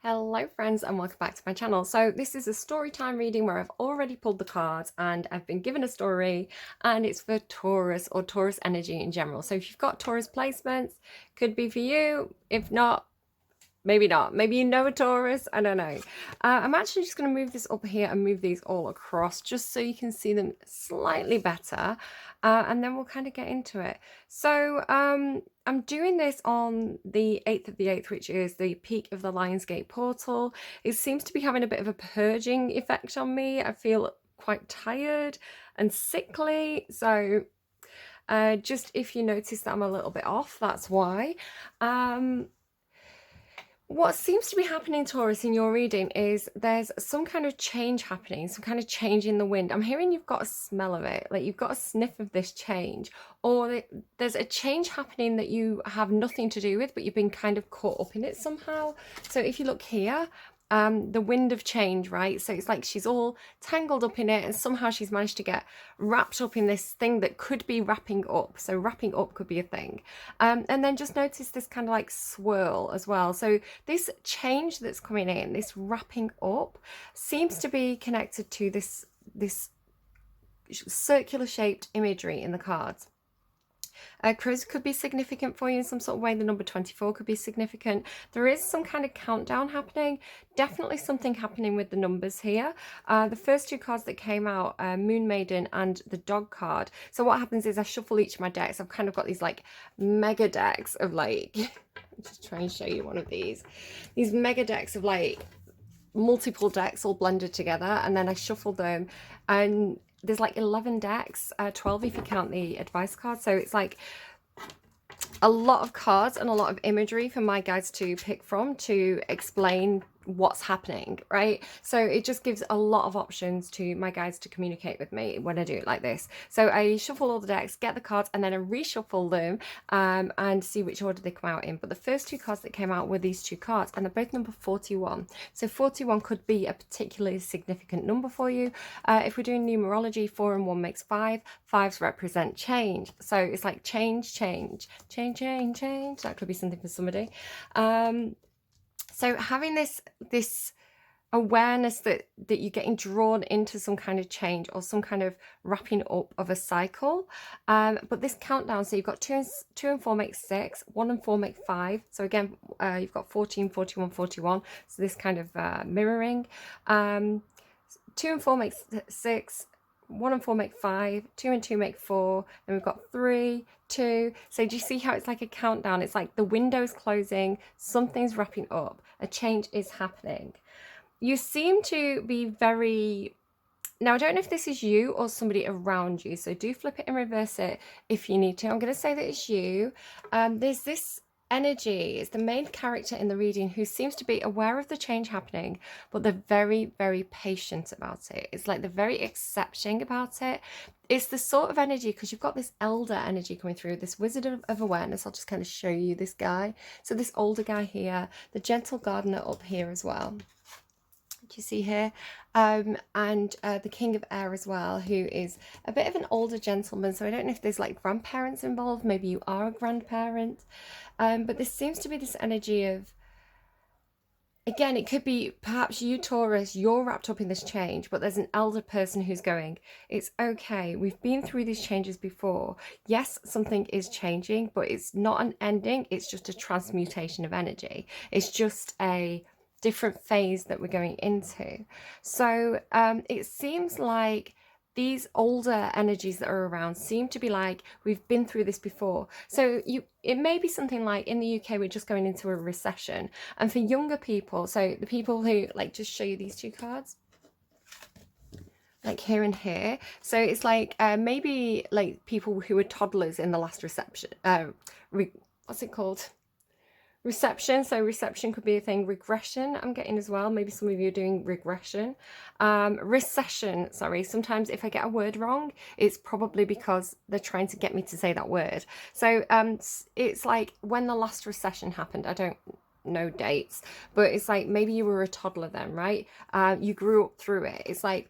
Hello friends and welcome back to my channel. So this is a story time reading where I've already pulled the cards and I've been given a story, and it's for Taurus or Taurus energy in general. So if you've got Taurus placements, could be for you. If not, maybe not. Maybe you know a Taurus. I don't know. I'm actually just going to move this up here and move these all across just so you can see them slightly better. And then we'll kind of get into it. So I'm doing this on the 8th of the 8th, which is the peak of the Lionsgate portal. It seems to be having a bit of a purging effect on me. I feel quite tired and sickly. So just if you notice that I'm a little bit off, that's why. What seems to be happening, Taurus, in your reading is there's some kind of change happening, some kind of change in the wind. I'm hearing you've got a smell of it, like you've got a sniff of this change, or there's a change happening that you have nothing to do with, but you've been kind of caught up in it somehow. So if you look here, the wind of change, right? So it's like she's all tangled up in it and somehow she's managed to get wrapped up in this thing that could be wrapping up. So wrapping up could be a thing. And then just notice this kind of like swirl as well. So this change that's coming in, this wrapping up, seems to be connected to this circular shaped imagery in the cards. Crows could be significant for you in some sort of way. The number 24 could be significant. There is some kind of countdown happening. Definitely something happening with the numbers here. The first two cards that came out, Moon Maiden and the Dog card. So what happens is I shuffle each of my decks. I've kind of got these like mega decks of like, I'll just try and show you one of these. These mega decks of like multiple decks all blended together, and then I shuffle them, and there's like 11 decks, 12 if you count the advice card. So it's like a lot of cards and a lot of imagery for my guides to pick from to explain what's happening, right? So it just gives a lot of options to my guides to communicate with me when I do it like this. So I shuffle all the decks, get the cards, and then I reshuffle them and see which order they come out in. But the first two cards that came out were these two cards, and they're both number 41. So 41 could be a particularly significant number for you. If we're doing numerology, 4 and 1 makes 5. 5s represent change. So it's like change, change, change, change, change. That could be something for somebody. So having this awareness that you're getting drawn into some kind of change or some kind of wrapping up of a cycle. But this countdown, so you've got 2 and 4 make 6, 1 and 4 make 5. So again, you've got 14, 41, 41. So this kind of mirroring. 2 and 4 make 6. 1 and 4 make 5, 2 and 2 make 4, then we've got 3, 2. So do you see how it's like a countdown? It's like the window's closing, something's wrapping up, a change is happening. You seem to be very... Now, I don't know if this is you or somebody around you, so do flip it and reverse it if you need to. I'm going to say that it's you. There's this energy. It's the main character in the reading who seems to be aware of the change happening, but they're very, very patient about it. It's like they're very accepting about it. It's the sort of energy, because you've got this elder energy coming through, this wizard of awareness. I'll just kind of show you this guy. So this older guy here, the gentle gardener up here as well. Do you see here? And the king of air as well, who is a bit of an older gentleman. So I don't know if there's like grandparents involved. Maybe you are a grandparent. But this seems to be this energy of, again, it could be perhaps you, Taurus, you're wrapped up in this change, but there's an elder person who's going, it's okay, we've been through these changes before. Yes, something is changing, but it's not an ending. It's just a transmutation of energy. It's just a different phase that we're going into. So it seems like these older energies that are around seem to be like, we've been through this before. So it may be something like, in the UK, we're just going into a recession. And for younger people, so the people who, like, just show you these two cards, like here and here. So it's like maybe like people who were toddlers in the last reception, what's it called? Reception. So reception could be a thing. Regression I'm getting as well. Maybe some of you are doing regression. Recession, sorry. Sometimes if I get a word wrong, it's probably because they're trying to get me to say that word. So it's like when the last recession happened. I don't know dates, but it's like maybe you were a toddler then, right? You grew up through it. It's like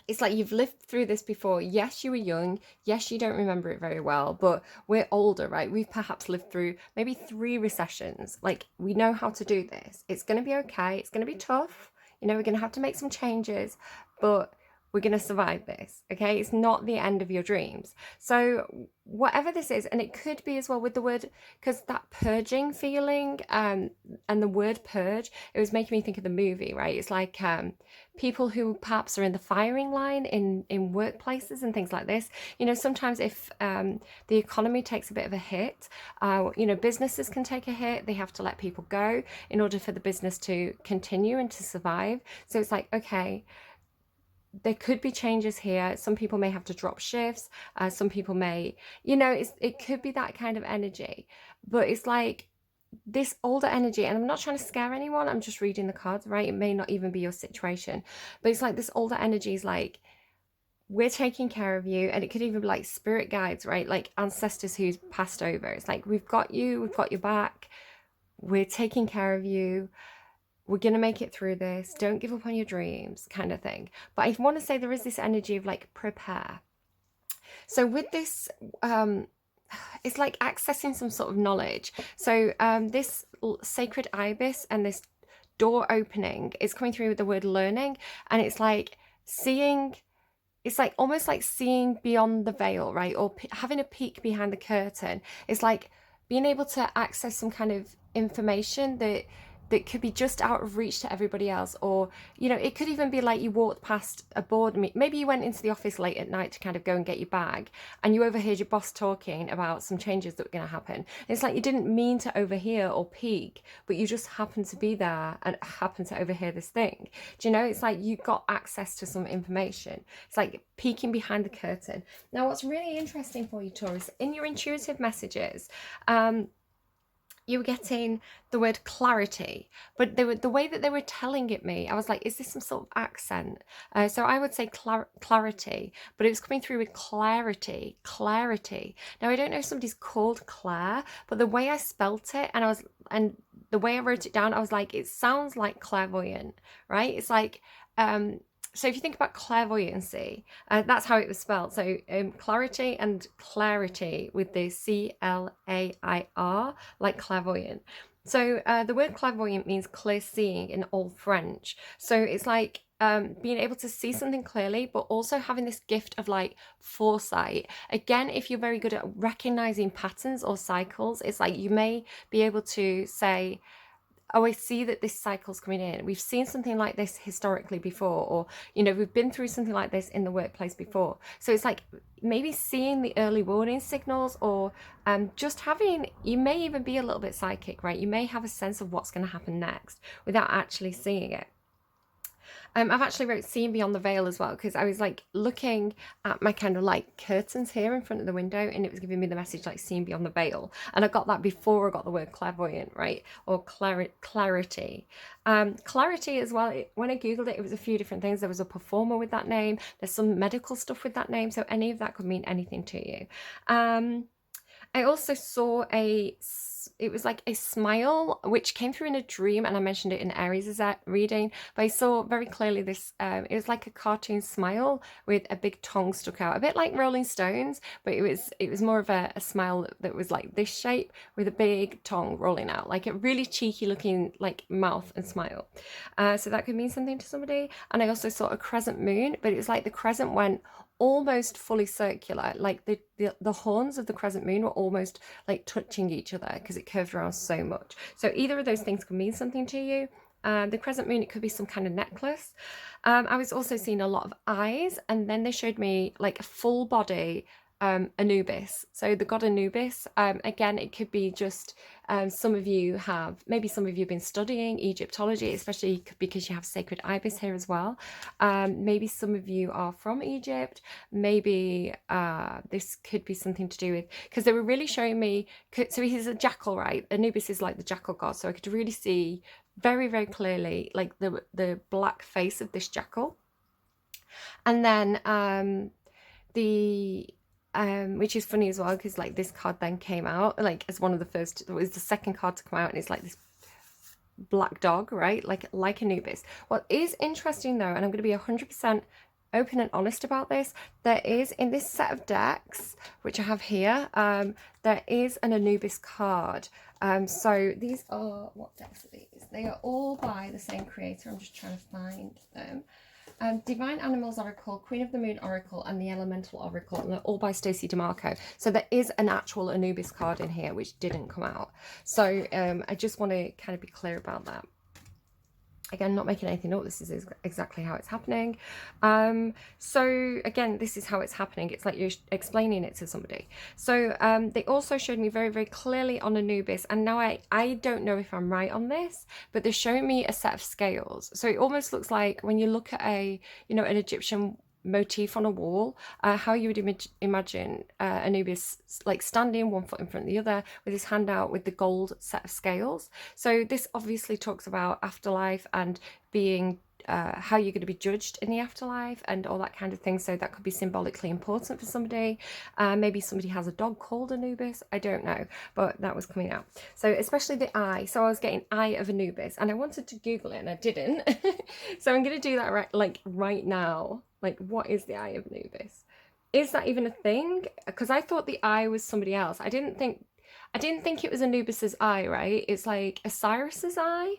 it's like you've lived through this before. Yes, you were young. Yes, you don't remember it very well, but we're older, right? We've perhaps lived through maybe 3 recessions. Like, we know how to do this. It's going to be okay. It's going to be tough. You know, we're going to have to make some changes, but we're going to survive this. Okay. It's not the end of your dreams. So, whatever this is, and it could be as well with the word, because that purging feeling, and the word purge, it was making me think of the movie, right? It's like, people who perhaps are in the firing line in workplaces and things like this. You know, sometimes if the economy takes a bit of a hit, you know, businesses can take a hit. They have to let people go in order for the business to continue and to survive. So it's like, okay, there could be changes here. Some people may have to drop shifts. Some people may, you know, it could be that kind of energy. But it's like this older energy, and I'm not trying to scare anyone. I'm just reading the cards, right? It may not even be your situation. But it's like this older energy is like, we're taking care of you. And it could even be like spirit guides, right? Like ancestors who's passed over. It's like, we've got you. We've got your back. We're taking care of you. We're going to make it through this. Don't give up on your dreams, kind of thing. But I want to say there is this energy of like prepare. So with this, it's like accessing some sort of knowledge. So this sacred ibis and this door opening is coming through with the word learning. And it's like seeing, it's like almost like seeing beyond the veil, right? Or having a peek behind the curtain. It's like being able to access some kind of information that could be just out of reach to everybody else. Or, you know, it could even be like you walked past a board meeting. Maybe you went into the office late at night to kind of go and get your bag, and you overheard your boss talking about some changes that were going to happen. It's like you didn't mean to overhear or peek, but you just happened to be there and happened to overhear this thing. Do you know? It's like you got access to some information. It's like peeking behind the curtain. Now, what's really interesting for you, Taurus, in your intuitive messages, you were getting the word clarity, but they were, the way that they were telling it me, I was like, is this some sort of accent? So I would say clarity, but it was coming through with clarity. Now, I don't know if somebody's called Claire, but the way I spelt it, and the way I wrote it down, I was like, it sounds like clairvoyant, right? It's like, so if you think about clairvoyancy, that's how it was spelled. So clarity and clarity with the C-L-A-I-R, like clairvoyant. So the word clairvoyant means clear seeing in Old French. So it's like being able to see something clearly, but also having this gift of like foresight. Again, if you're very good at recognizing patterns or cycles, it's like you may be able to say, oh, I see that this cycle's coming in. We've seen something like this historically before, or, you know, we've been through something like this in the workplace before. So it's like maybe seeing the early warning signals, or just having, you may even be a little bit psychic, right? You may have a sense of what's going to happen next without actually seeing it. I've actually wrote seeing beyond the veil as well, because I was like looking at my kind of like curtains here in front of the window, and it was giving me the message like seeing beyond the veil. And I got that before I got the word clairvoyant, right? Or clarity. Clarity as well. When I Googled it, it was a few different things. There was a performer with that name. There's some medical stuff with that name. So any of that could mean anything to you. I also saw it was like a smile, which came through in a dream, and I mentioned it in Aries' reading, but I saw very clearly this, it was like a cartoon smile with a big tongue stuck out, a bit like Rolling Stones, but it was more of a smile that was like this shape with a big tongue rolling out, like a really cheeky looking like mouth and smile. So that could mean something to somebody. And I also saw a crescent moon, but it was like the crescent went almost fully circular, like the horns of the crescent moon were almost like touching each other because it curved around so much. So either of those things could mean something to you. The crescent moon, it could be some kind of necklace. I was also seeing a lot of eyes, and then they showed me like a full body Anubis. So the god Anubis, again, it could be just some of you have been studying Egyptology, especially because you have sacred ibis here as well. Maybe some of you are from Egypt. Maybe this could be something to do with, because they were really showing me, so he's a jackal, right? Anubis is like the jackal god, so I could really see very, very clearly like the black face of this jackal. And then which is funny as well, because like this card then came out like as one of the first, it was the second card to come out, and it's like this black dog, right? Like Anubis. What is interesting though, and I'm going to be 100% open and honest about this. There is, in this set of decks, which I have here, there is an Anubis card. So these are, what decks are these? They are all by the same creator. I'm just trying to find them. Divine Animals Oracle, Queen of the Moon Oracle, and the Elemental Oracle, and they're all by Stacey DeMarco. So there is an actual Anubis card in here which didn't come out. So I just want to kind of be clear about that. Again, not making anything up, this is exactly how it's happening. So again, this is how it's happening. It's like you're explaining it to somebody. So they also showed me very, very clearly on Anubis, and now I don't know if I'm right on this, but they're showing me a set of scales. So it almost looks like when you look at an Egyptian motif on a wall, how you would imagine Anubis like standing one foot in front of the other with his hand out with the gold set of scales. So this obviously talks about afterlife and being how you're going to be judged in the afterlife and all that kind of thing. So that could be symbolically important for somebody. Maybe somebody has a dog called Anubis. I don't know, but that was coming out. So especially the eye. So I was getting Eye of Anubis, and I wanted to Google it and I didn't. So I'm going to do that right now. Like, what is the Eye of Anubis? Is that even a thing? Because I thought the eye was somebody else. I didn't think it was Anubis's eye, right? It's like Osiris's eye.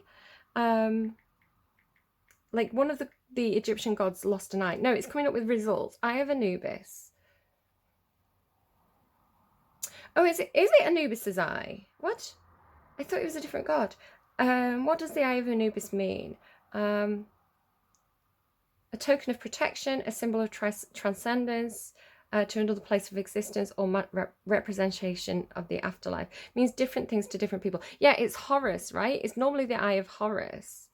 Like one of the Egyptian gods lost an eye. No, it's coming up with results. Eye of Anubis. Oh, is it Anubis's eye? What? I thought it was a different god. What does the Eye of Anubis mean? A token of protection, a symbol of transcendence to another place of existence, or representation of the afterlife. It means different things to different people. Yeah, it's Horus, right? It's normally the Eye of Horus.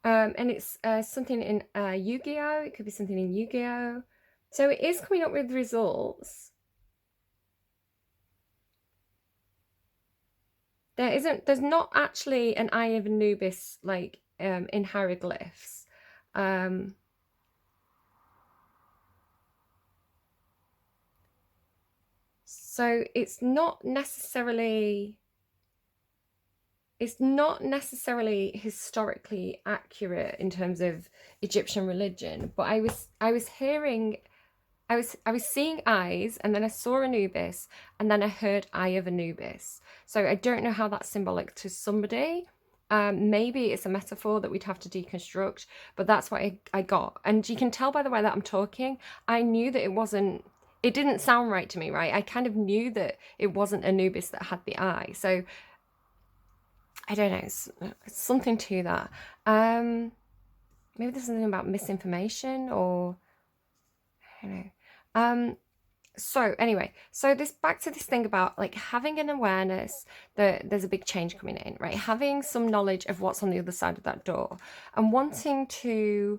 And it's something in Yu-Gi-Oh! It could be something in Yu-Gi-Oh! So it is coming up with results. There's not actually an Eye of Anubis like in hieroglyphs. So it's not necessarily historically accurate in terms of Egyptian religion, but I was seeing eyes, and then I saw Anubis, and then I heard Eye of Anubis. So I don't know how that's symbolic to somebody. Maybe it's a metaphor that we'd have to deconstruct, but that's what I got. And you can tell by the way that I'm talking, I knew that it didn't sound right to me, right? I kind of knew that it wasn't Anubis that had the eye. So I don't know, it's something to that. Maybe there's something about misinformation, or I don't know. So anyway, so back to this thing about like having an awareness that there's a big change coming in, right? Having some knowledge of what's on the other side of that door, and wanting to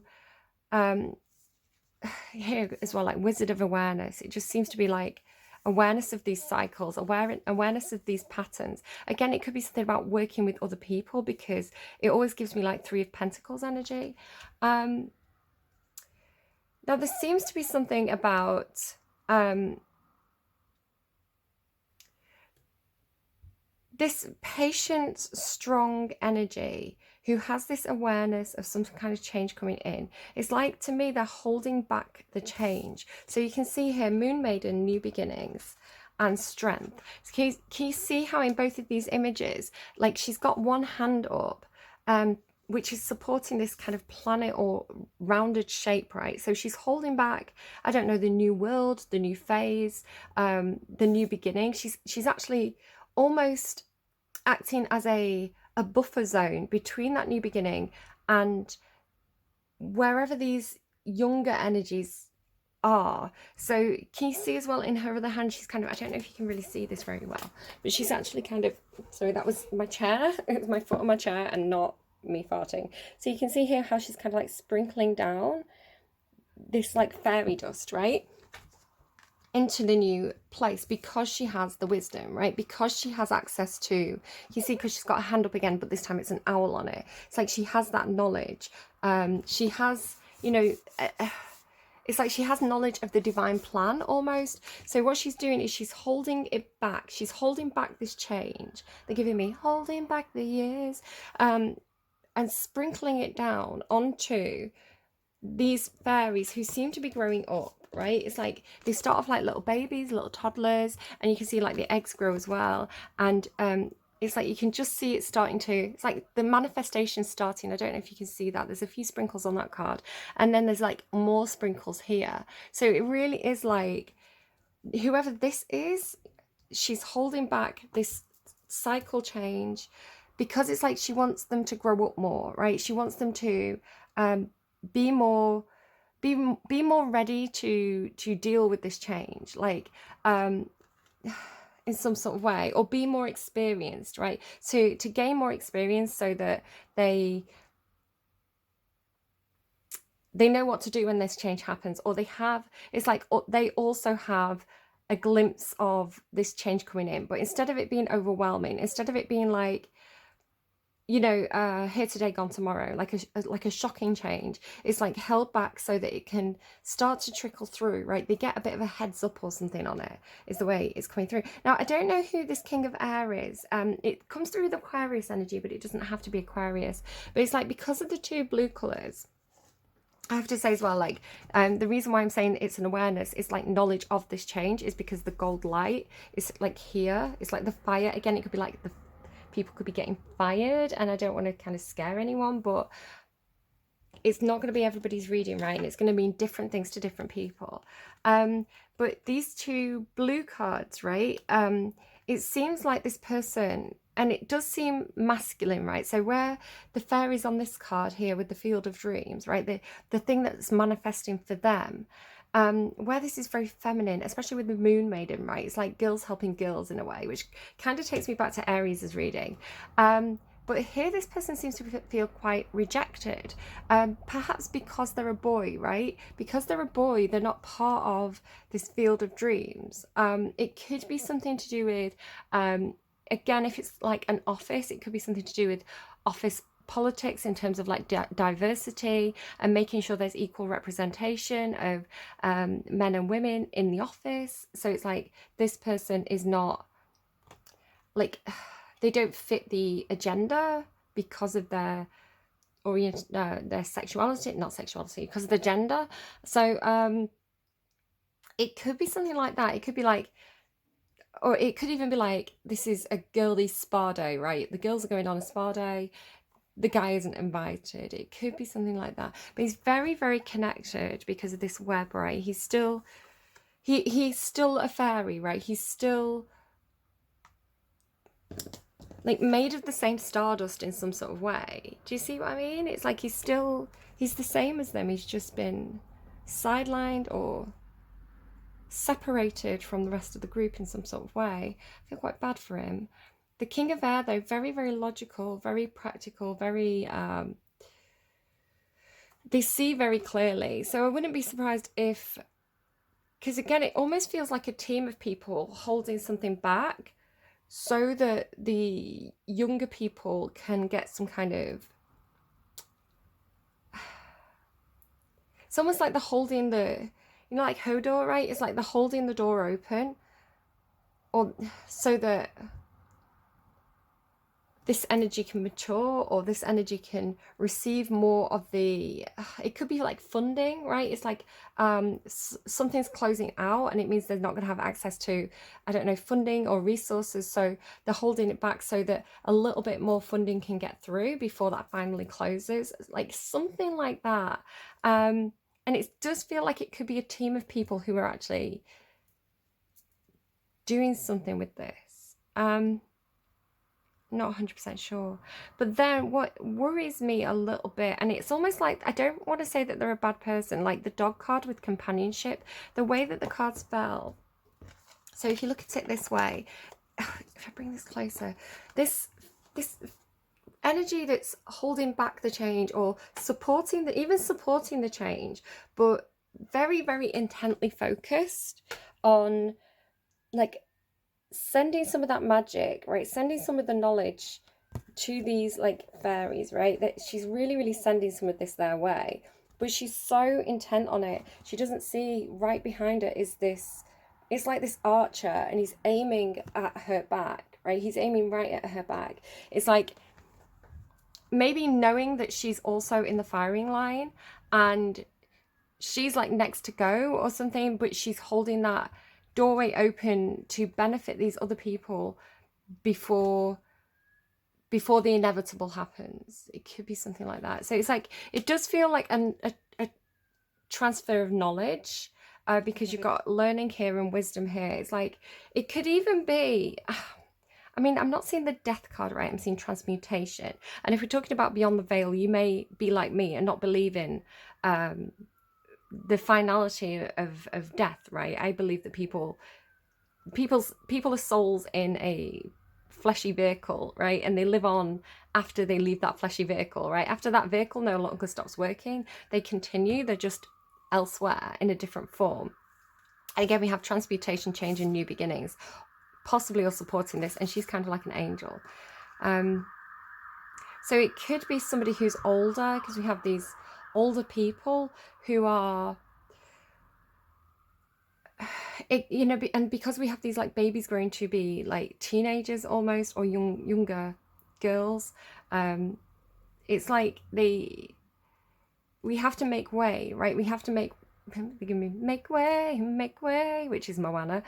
here as well, like Wizard of Awareness. It just seems to be like awareness of these cycles, awareness of these patterns. Again, it could be something about working with other people, because it always gives me like Three of Pentacles energy. Now there seems to be something about this patient, strong energy who has this awareness of some kind of change coming in. It's like, to me, they're holding back the change. So you can see here, Moon Maiden, New Beginnings, and Strength. So can you see how in both of these images, like she's got one hand up, which is supporting this kind of planet or rounded shape, right? So she's holding back, I don't know, the new world, the new phase, the new beginning. She's actually almost acting as a buffer zone between that new beginning and wherever these younger energies are. So can you see as well in her other hand, she's kind of, I don't know if you can really see this very well, but she's actually kind of, sorry, that was my chair. It was my foot on my chair and not me farting. So you can see here how she's kind of like sprinkling down this like fairy dust, right, into the new place, because she has the wisdom, right? Because she has access to, you see, because she's got a hand up again, but this time it's an owl on it. It's like she has that knowledge. She has, you know, it's like she has knowledge of the divine plan almost. So what she's doing is she's holding it back. She's holding back this change. They're giving me holding back the years. and sprinkling it down onto these fairies who seem to be growing up, right? It's like they start off like little babies, little toddlers, and you can see like the eggs grow as well. And it's like you can just see it starting to, it's like the manifestation starting. I don't know if you can see that. There's a few sprinkles on that card, and then there's like more sprinkles here. So it really is like whoever this is, she's holding back this cycle change because it's like she wants them to grow up more, right? She wants them to be more ready to deal with this change, like in some sort of way, or be more experienced, right? To gain more experience so that they know what to do when this change happens, or they have, it's like they also have a glimpse of this change coming in, but instead of it being overwhelming, instead of it being like, you know, here today, gone tomorrow, like a shocking change, it's like held back so that it can start to trickle through, right? They get a bit of a heads up or something on it, is the way it's coming through. Now, I don't know who this King of Air is. It comes through with Aquarius energy, but it doesn't have to be Aquarius. But it's like, because of the two blue colours, I have to say as well, like, the reason why I'm saying it's an awareness is like knowledge of this change is because the gold light is like here. It's like the fire. Again, it could be like the people could be getting fired, and I don't want to kind of scare anyone, but it's not going to be everybody's reading, right? And it's going to mean different things to different people. But these two blue cards, right? It seems like this person, and it does seem masculine, right? So where the fairies on this card here with the Field of Dreams, right? The thing that's manifesting for them, where this is very feminine, especially with the Moon Maiden, right? It's like girls helping girls in a way, which kind of takes me back to Aries' reading. But here this person seems to feel quite rejected, perhaps because they're a boy, right? Because they're a boy, they're not part of this Field of Dreams. It could be something to do with, again, if it's like an office, it could be something to do with office politics in terms of like diversity and making sure there's equal representation of men and women in the office. So it's like this person is not like, they don't fit the agenda because of their their sexuality, not sexuality, because of the gender. So it could be something like that. It could be like, or it could even be like, this is a girly spa day, right? The girls are going on a spa day, the guy isn't invited. It could be something like that. But he's very, very connected because of this web, right? He's still a fairy, right? He's still like made of the same stardust in some sort of way. Do you see what I mean? It's like he's the same as them. He's just been sidelined or separated from the rest of the group in some sort of way. I feel quite bad for him. The King of Air, though, very, very logical, very practical, very they see very clearly. So I wouldn't be surprised if, because again, it almost feels like a team of people holding something back so that the younger people can get some kind of, it's almost like they're holding the, you know, like Hodor, right? It's like they're holding the door open, or so that this energy can mature, or this energy can receive more of the, it could be like funding, right? It's like something's closing out, and it means they're not going to have access to, I don't know, funding or resources. So they're holding it back so that a little bit more funding can get through before that finally closes, like something like that. And it does feel like it could be a team of people who are actually doing something with this. Not 100% sure. But then what worries me a little bit, and it's almost like, I don't want to say that they're a bad person, like the dog card with companionship, the way that the cards fell. So if you look at it this way, if I bring this closer, this energy that's holding back the change, or supporting the, even supporting the change, but very, very intently focused on like sending some of that magic, right? Sending some of the knowledge to these like fairies, right? That she's really, really sending some of this their way, but she's so intent on it. She doesn't see right behind her is this, it's like this archer, and he's aiming at her back, right? He's aiming right at her back. It's like maybe knowing that she's also in the firing line and she's like next to go or something, but she's holding that doorway open to benefit these other people before the inevitable happens. It could be something like that. So it's like, it does feel like a transfer of knowledge, because you've got learning here and wisdom here. It's like, it could even be, I mean, I'm not seeing the death card, right? I'm seeing transmutation. And if we're talking about beyond the veil, you may be like me and not believe in the finality of death, right? I believe that people are souls in a fleshy vehicle, right? And they live on after they leave that fleshy vehicle, right? After that vehicle no longer stops working, they continue, they're just elsewhere in a different form. And again, we have transmutation, change, and new beginnings, possibly all supporting this, and she's kind of like an angel. So it could be somebody who's older, because we have these older people who are, you know, and because we have these like babies growing to be like teenagers almost, or younger girls, it's like we have to make way, right? We have to make way, which is Moana.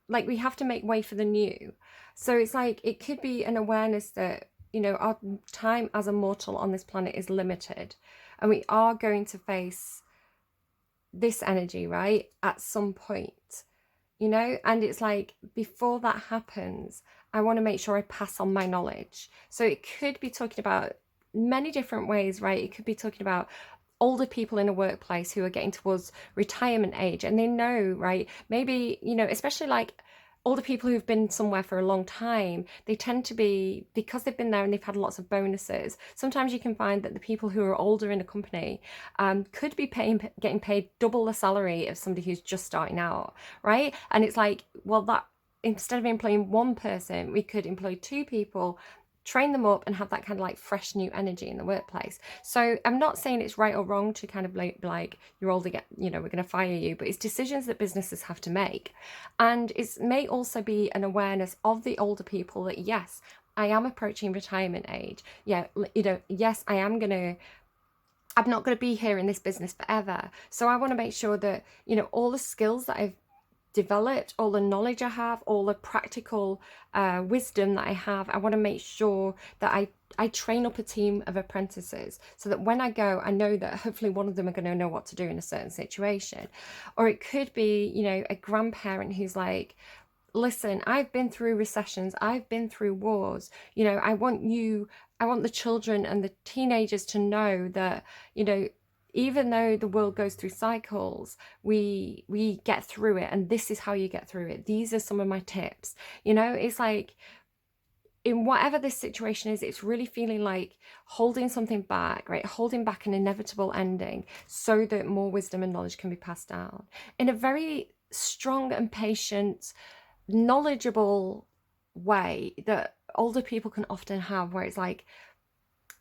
Like, we have to make way for the new. So it's like, it could be an awareness that, you know, our time as a mortal on this planet is limited, and we are going to face this energy, right, at some point, you know. And it's like, before that happens, I want to make sure I pass on my knowledge. So it could be talking about many different ways, right? It could be talking about older people in a workplace who are getting towards retirement age, and they know, right, maybe, you know, especially like older people who've been somewhere for a long time, they tend to be, because they've been there and they've had lots of bonuses, sometimes you can find that the people who are older in a company could be getting paid double the salary of somebody who's just starting out, right? And it's like, well, that instead of employing one person, we could employ two people, train them up, and have that kind of like fresh new energy in the workplace. So I'm not saying it's right or wrong to kind of like you're older, you know, we're going to fire you, but it's decisions that businesses have to make. And it may also be an awareness of the older people that, yes, I am approaching retirement age. Yeah, you know, yes, I'm not going to be here in this business forever. So I want to make sure that, you know, all the skills that I've developed, all the knowledge I have, all the practical wisdom that I have, I want to make sure that I train up a team of apprentices, so that when I go, I know that hopefully one of them are going to know what to do in a certain situation. Or it could be, you know, a grandparent who's like, listen, I've been through recessions, I've been through wars, you know, I want the children and the teenagers to know that, you know, even though the world goes through cycles, we get through it, and this is how you get through it. These are some of my tips. You know, it's like, in whatever this situation is, it's really feeling like holding something back, right? Holding back an inevitable ending so that more wisdom and knowledge can be passed down in a very strong and patient, knowledgeable way that older people can often have, where it's like,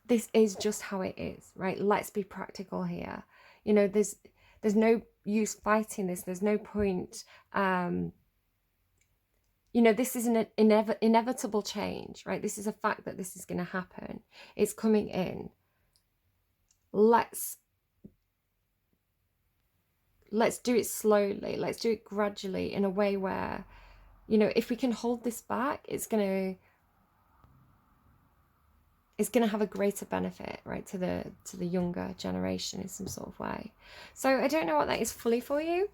this is just how it is, right? Let's be practical here. You know, there's no use fighting this. There's no point. You know, this is an inevitable change, right? This is a fact that this is going to happen. It's coming in. Let's do it slowly. Let's do it gradually, in a way where, you know, if we can hold this back, it's going to have a greater benefit, right, to the younger generation in some sort of way. So I don't know what that is fully for you.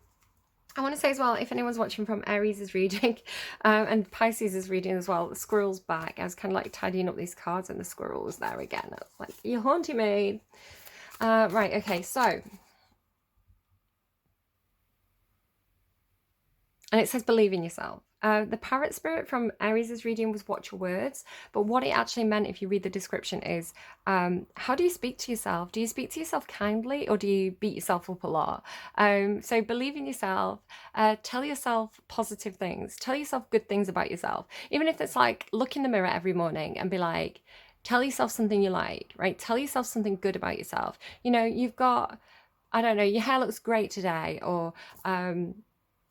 I want to say as well, if anyone's watching from Aries' reading and Pisces' reading as well, the squirrel's back. I was kind of like tidying up these cards and the squirrel was there again. I was like, you're haunting me. Right, okay, so. And it says believe in yourself. The parrot spirit from Aries' reading was watch your words, but what it actually meant, if you read the description, is how do you speak to yourself? Do you speak to yourself kindly, or do you beat yourself up a lot? So believe in yourself, tell yourself positive things, tell yourself good things about yourself, even if it's like look in the mirror every morning and be like, tell yourself something you like, right? Tell yourself something good about yourself. You know, you've got, I don't know, your hair looks great today, or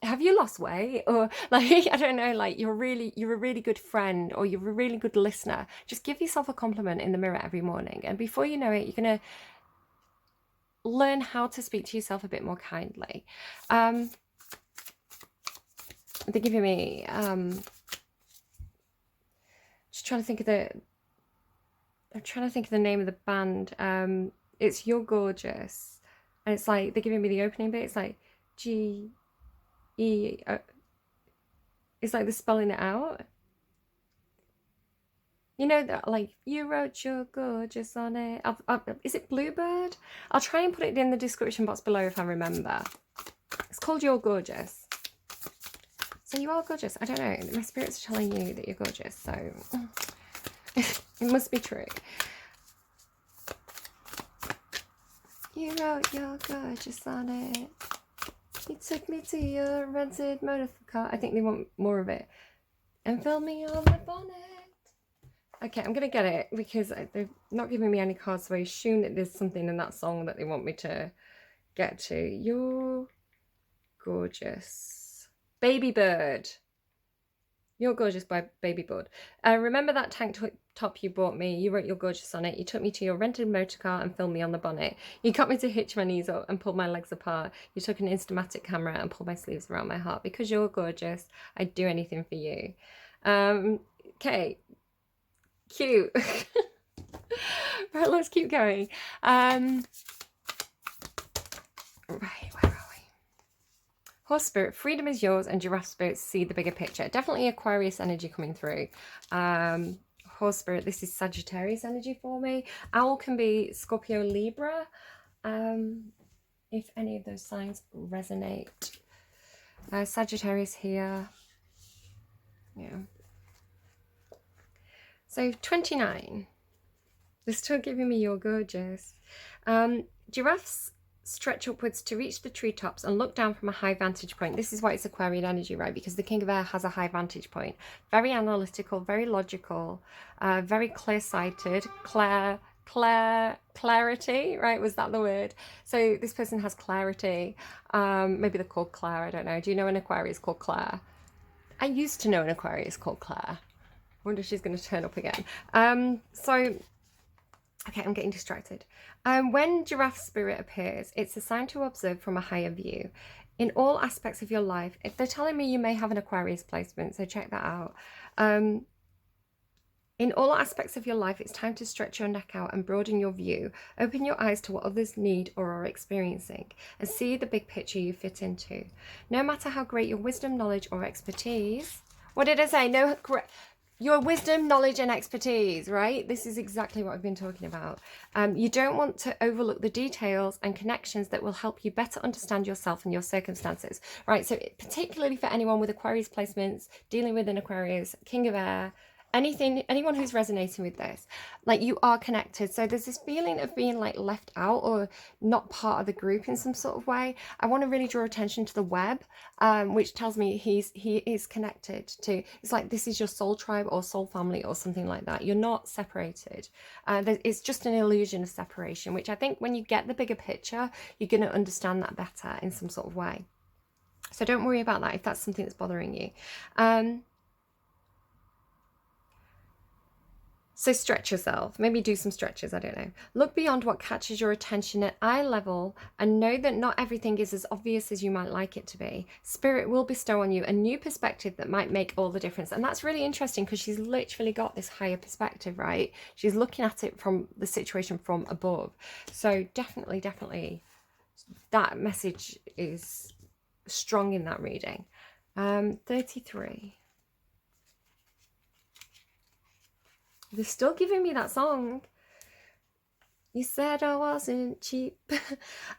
have you lost weight? Or like, I don't know, like you're a really good friend, or you're a really good listener. Just give yourself a compliment in the mirror every morning. And before you know it, you're going to learn how to speak to yourself a bit more kindly. They're giving me, just trying to think of I'm trying to think of the name of the band. It's You're Gorgeous. And it's like, they're giving me the opening bit. It's like G, E, it's like they're spelling it out. You know that, like, you wrote You're Gorgeous on it. Is it Bluebird? I'll try and put it in the description box below if I remember. It's called You're Gorgeous. So you are gorgeous. I don't know. My spirits are telling you that you're gorgeous. So it must be true. You wrote You're Gorgeous on it. You took me to your rented motor car. I think they want more of it. And filled me on the bonnet. Okay, I'm going to get it because they're not giving me any cards, so I assume that there's something in that song that they want me to get to. You're Gorgeous. Babybird. You're Gorgeous by Babybird. Remember that tank top you bought me? You wrote You're Gorgeous on it. You took me to your rented motor car and filmed me on the bonnet. You got me to hitch my knees up and pull my legs apart. You took an Instamatic camera and pulled my sleeves around my heart. Because you're gorgeous, I'd do anything for you. Okay. Cute. Right, let's keep going. Right, where are we? Horse spirit, freedom is yours, and giraffe spirit, see the bigger picture. Definitely Aquarius energy coming through. Horse spirit, this is Sagittarius energy for me. Owl can be Scorpio, Libra. If any of those signs resonate. Sagittarius here. Yeah. So 29. They're still giving me You're Gorgeous. Giraffes stretch upwards to reach the treetops and look down from a high vantage point. This is why it's Aquarian energy, right? Because the King of Air has a high vantage point. Very analytical, very logical, very clear-sighted, clarity, right? Was that the word? So this person has clarity. Maybe they're called Claire, I don't know. Do you know an Aquarius called Claire? I used to know an Aquarius called Claire. I wonder if she's going to turn up again. Okay, I'm getting distracted. When giraffe spirit appears, it's a sign to observe from a higher view. In all aspects of your life, if they're telling me you may have an Aquarius placement, so check that out. In all aspects of your life, it's time to stretch your neck out and broaden your view. Open your eyes to what others need or are experiencing and see the big picture you fit into. No matter how great your wisdom, knowledge, or expertise. What did I say? Your wisdom, knowledge, and expertise, right? This is exactly what I've been talking about. You don't want to overlook the details and connections that will help you better understand yourself and your circumstances, right? So particularly for anyone with Aquarius placements, dealing with an Aquarius, King of Air, anyone who's resonating with this, like, you are connected. So there's this feeling of being like left out or not part of the group in some sort of way. I want to really draw attention to the web, which tells me he is connected to, it's like this is your soul tribe or soul family or something like that. You're not separated. It's just an illusion of separation, which I think when you get the bigger picture, you're going to understand that better in some sort of way. So don't worry about that if that's something that's bothering you. So stretch yourself, maybe do some stretches, I don't know. Look beyond what catches your attention at eye level and know that not everything is as obvious as you might like it to be. Spirit will bestow on you a new perspective that might make all the difference. And that's really interesting because she's literally got this higher perspective, right? She's looking at it from the situation from above. So definitely that message is strong in that reading. 33. They're still giving me that song. You said I wasn't cheap.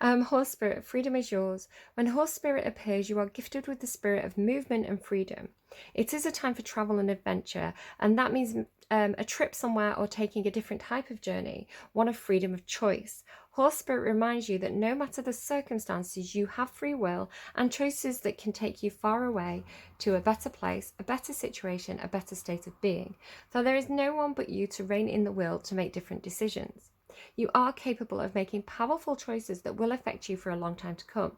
Horse spirit, freedom is yours. When horse spirit appears, you are gifted with the spirit of movement and freedom. It is a time for travel and adventure, and that means a trip somewhere or taking a different type of journey, one of freedom of choice. Horse spirit reminds you that no matter the circumstances, you have free will and choices that can take you far away to a better place, a better situation, a better state of being. For there is no one but you to rein in the will to make different decisions. you are capable of making powerful choices that will affect you for a long time to come.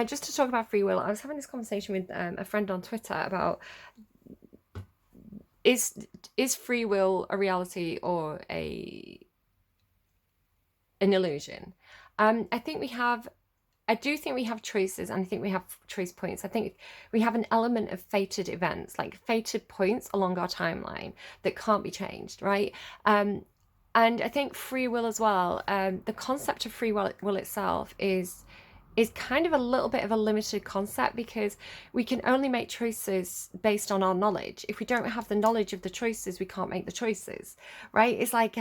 Just to talk about free will, I was having this conversation with a friend on Twitter about is free will a reality or an illusion? I do think we have choices, and I think we have choice points. I think we have an element of fated events, like fated points along our timeline that can't be changed, right? And I think free will as well. The concept of free will itself is kind of a little bit of a limited concept, because we can only make choices based on our knowledge. If we don't have the knowledge of the choices, we can't make the choices, right? It's like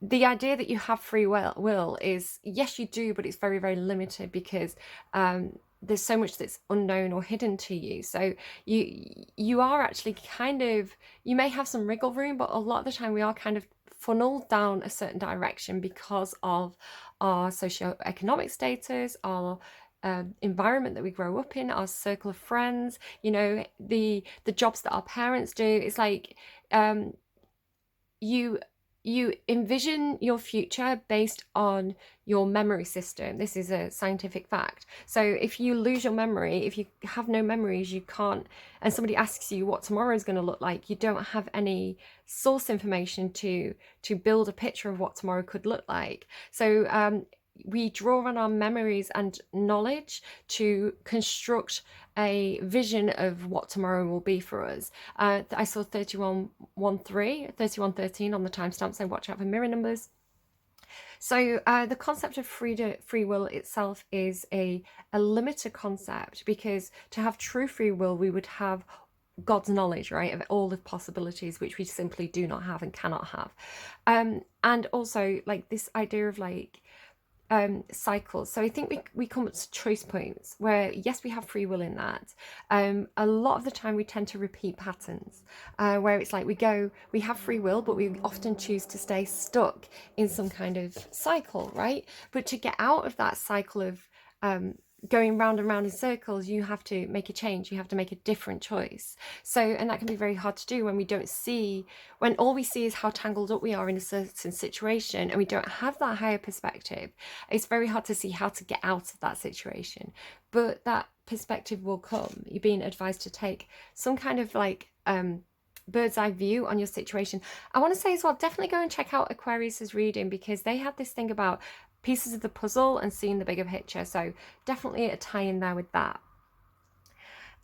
the idea that you have free will is, yes, you do, but it's very, very limited, because there's so much that's unknown or hidden to you. So you are actually kind of, you may have some wriggle room, but a lot of the time we are kind of funneled down a certain direction because of our socioeconomic status, our environment that we grow up in, our circle of friends, you know, the jobs that our parents do. It's like you envision your future based on your memory system. This is a scientific fact. So if you lose your memory, if you have no memories, you can't, and somebody asks you what tomorrow is going to look like, you don't have any source information to build a picture of what tomorrow could look like. So we draw on our memories and knowledge to construct a vision of what tomorrow will be for us. I saw 3113 on the timestamp, so watch out for mirror numbers. So the concept of free will itself is a limited concept, because to have true free will, we would have God's knowledge, right, of all the possibilities, which we simply do not have and cannot have. And also, like, this idea of like cycles. So I think we come to choice points where, yes, we have free will in that. A lot of the time we tend to repeat patterns where it's like we have free will, but we often choose to stay stuck in some kind of cycle, right? But to get out of that cycle of going round and round in circles, you have to make a change. You have to make a different choice. So, and that can be very hard to do when when all we see is how tangled up we are in a certain situation, and we don't have that higher perspective. It's very hard to see how to get out of that situation. But that perspective will come. You're being advised to take some kind of like bird's eye view on your situation. I want to say as well, definitely go and check out Aquarius's reading, because they had this thing about pieces of the puzzle and seeing the bigger picture. So definitely a tie in there with that.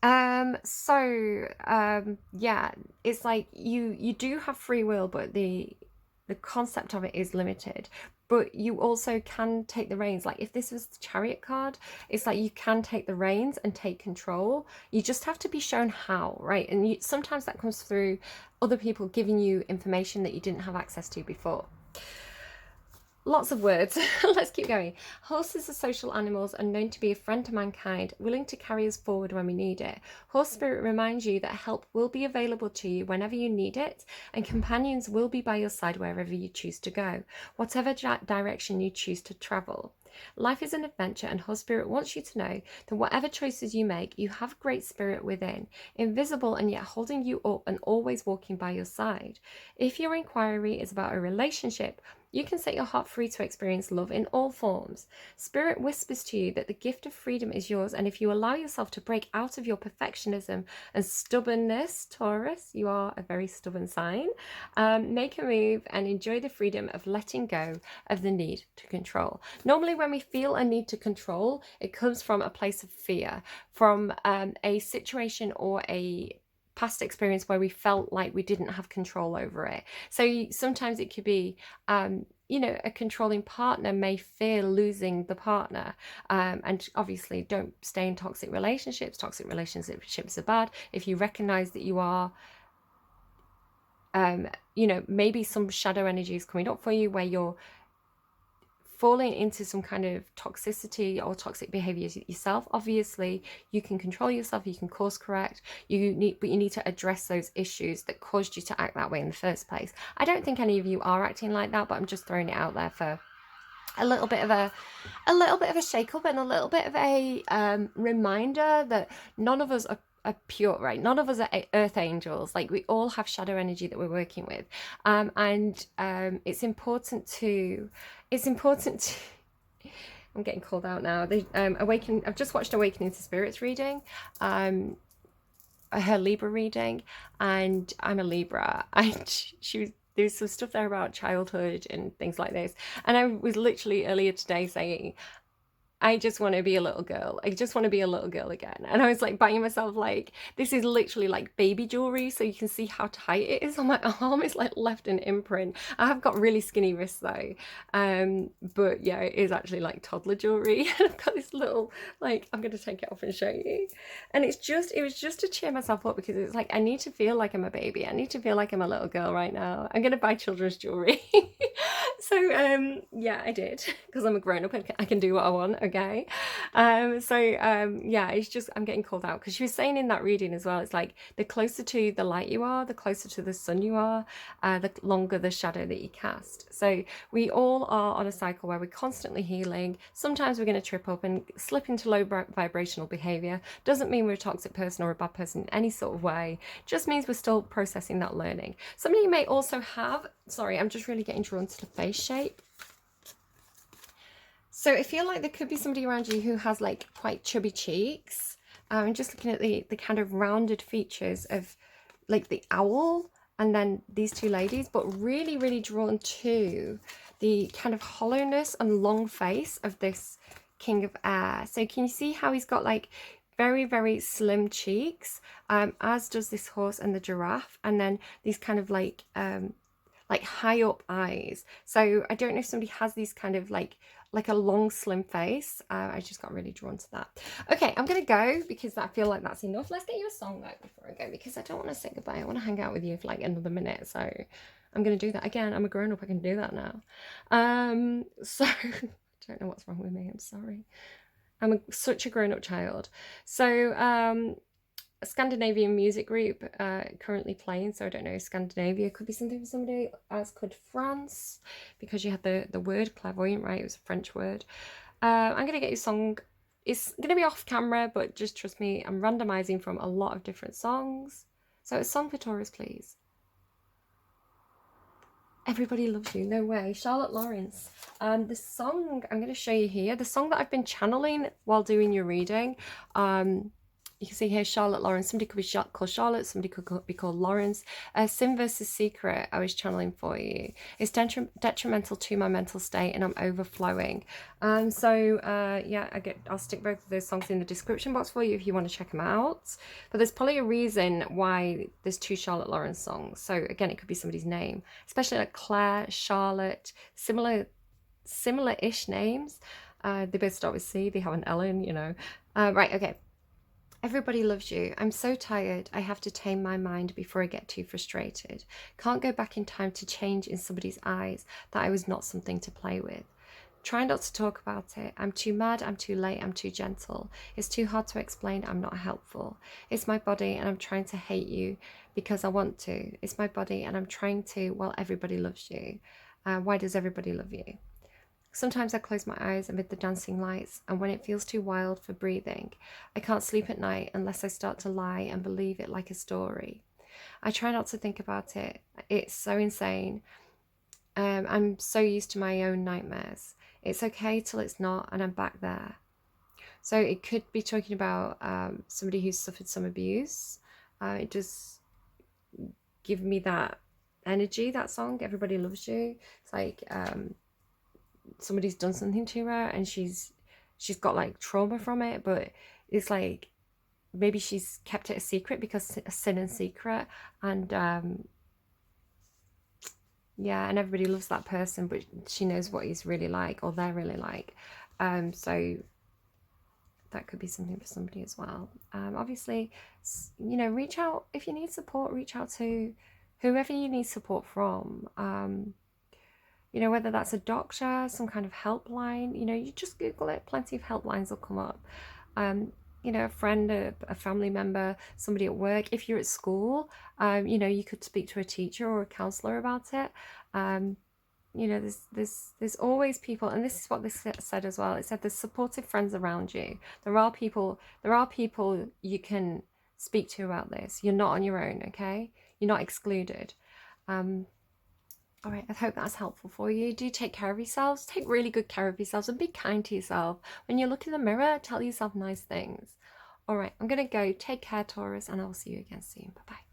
Yeah, it's like you do have free will, but the concept of it is limited. But you also can take the reins. Like if this was the Chariot card, it's like you can take the reins and take control. You just have to be shown how, right? And sometimes that comes through other people giving you information that you didn't have access to before. Lots of words. Let's keep going. Horses are social animals and known to be a friend to mankind, willing to carry us forward when we need it. Horse spirit reminds you that help will be available to you whenever you need it, and companions will be by your side wherever you choose to go, whatever direction you choose to travel. Life is an adventure, and Horse Spirit wants you to know that whatever choices you make, you have great spirit within, invisible and yet holding you up and always walking by your side. If your inquiry is about a relationship, you can set your heart free to experience love in all forms. Spirit whispers to you that the gift of freedom is yours, and if you allow yourself to break out of your perfectionism and stubbornness, Taurus, you are a very stubborn sign, make a move and enjoy the freedom of letting go of the need to control. Normally when we feel a need to control, it comes from a place of fear, from a situation or a past experience where we felt like we didn't have control over it. So sometimes it could be, a controlling partner may fear losing the partner. And obviously don't stay in toxic relationships. Toxic relationships are bad. If you recognize that you are, maybe some shadow energy is coming up for you where you're falling into some kind of toxicity or toxic behaviors yourself. Obviously you can control yourself, you can course correct, but you need to address those issues that caused you to act that way in the first place. I don't think any of you are acting like that, but I'm just throwing it out there for a little bit of a shake up and a little bit of a reminder that none of us are pure, right? None of us are earth angels. Like, we all have shadow energy that we're working with. It's important to, I'm getting called out now. I've just watched Awakening to Spirits reading, her Libra reading, and I'm a Libra, and there's some stuff there about childhood and things like this. And I was literally earlier today saying, I just want to be a little girl. I just want to be a little girl again. And I was like buying myself, like, this is literally like baby jewelry, so you can see how tight it is on my arm. It's like left an imprint. I have got really skinny wrists though. But yeah, it is actually like toddler jewelry. I've got this little, like, I'm going to take it off and show you. And it was just to cheer myself up, because it's like, I need to feel like I'm a baby. I need to feel like I'm a little girl right now. I'm going to buy children's jewelry. So yeah, I did, because I'm a grown up and I can do what I want. Okay. Yeah, it's just, I'm getting called out, because she was saying in that reading as well, it's like, the closer to the light you are, the closer to the sun you are, the longer the shadow that you cast. So we all are on a cycle where we're constantly healing. Sometimes we're going to trip up and slip into low vibrational behavior. Doesn't mean we're a toxic person or a bad person in any sort of way. Just means we're still processing that learning. Some of you may also have, sorry, I'm just really getting drawn to the face shape. So I feel like there could be somebody around you who has like quite chubby cheeks. I'm just looking at the kind of rounded features of like the owl and then these two ladies, but really, really drawn to the kind of hollowness and long face of this King of Air. So can you see how he's got like very, very slim cheeks, as does this horse and the giraffe, and then these kind of like high up eyes. So I don't know if somebody has these kind of like a long slim face. I just got really drawn to that. Okay, I'm gonna go, because I feel like that's enough. Let's get you a song though before I go, because I don't want to say goodbye. I want to hang out with you for like another minute, so I'm gonna do that. Again, I'm a grown-up, I can do that now. So I don't know what's wrong with me, I'm sorry. I'm such a grown-up child. So a Scandinavian music group currently playing, so I don't know, Scandinavia could be something for somebody, as could France, because you had the word clairvoyant, right? It was a French word. I'm gonna get you a song. It's gonna be off camera, but just trust me, I'm randomizing from a lot of different songs. So a song for Taurus, please. Everybody Loves You. No way. Charlotte Lawrence. The song I'm going to show you here, the song that I've been channeling while doing your reading, you can see here Charlotte Lawrence. Somebody could be called Charlotte, somebody could be called Lawrence. Sin versus Secret, I was channeling for you. It's detrimental to my mental state and I'm overflowing. Yeah, I'll stick both of those songs in the description box for you if you want to check them out. But there's probably a reason why there's two Charlotte Lawrence songs. So again, it could be somebody's name, especially like Claire, Charlotte, similar-ish names. They both start with C, they have an Ellen, you know. Right, okay. Everybody Loves You. I'm so tired. I have to tame my mind before I get too frustrated. Can't go back in time to change in somebody's eyes that I was not something to play with. Try not to talk about it. I'm too mad, I'm too late, I'm too gentle. It's too hard to explain, I'm not helpful. It's my body and I'm trying to hate you because I want to. It's my body and I'm trying to, well, everybody loves you. Why does everybody love you? Sometimes I close my eyes amid the dancing lights, and when it feels too wild for breathing, I can't sleep at night unless I start to lie and believe it like a story. I try not to think about it. It's so insane. I'm so used to my own nightmares. It's okay till it's not, and I'm back there. So it could be talking about somebody who's suffered some abuse. It does give me that energy, that song, Everybody Loves You. It's like somebody's done something to her and she's got like trauma from it, but it's like maybe she's kept it a secret because sin and secret, and yeah, and everybody loves that person, but she knows what he's really like, or they're really like. So that could be something for somebody as well. Obviously, you know, reach out if you need support. Reach out to whoever you need support from. You know, whether that's a doctor, some kind of helpline, you know, you just Google it, plenty of helplines will come up. You know, a friend, a family member, somebody at work. If you're at school, you know, you could speak to a teacher or a counsellor about it. You know, there's always people, and this is what this said as well. It said there's supportive friends around you. There are people you can speak to about this. You're not on your own, okay? You're not excluded. All right, I hope that's helpful for you. Do take care of yourselves. Take really good care of yourselves and be kind to yourself. When you look in the mirror, tell yourself nice things. All right, I'm going to go. Take care, Taurus, and I will see you again soon. Bye-bye.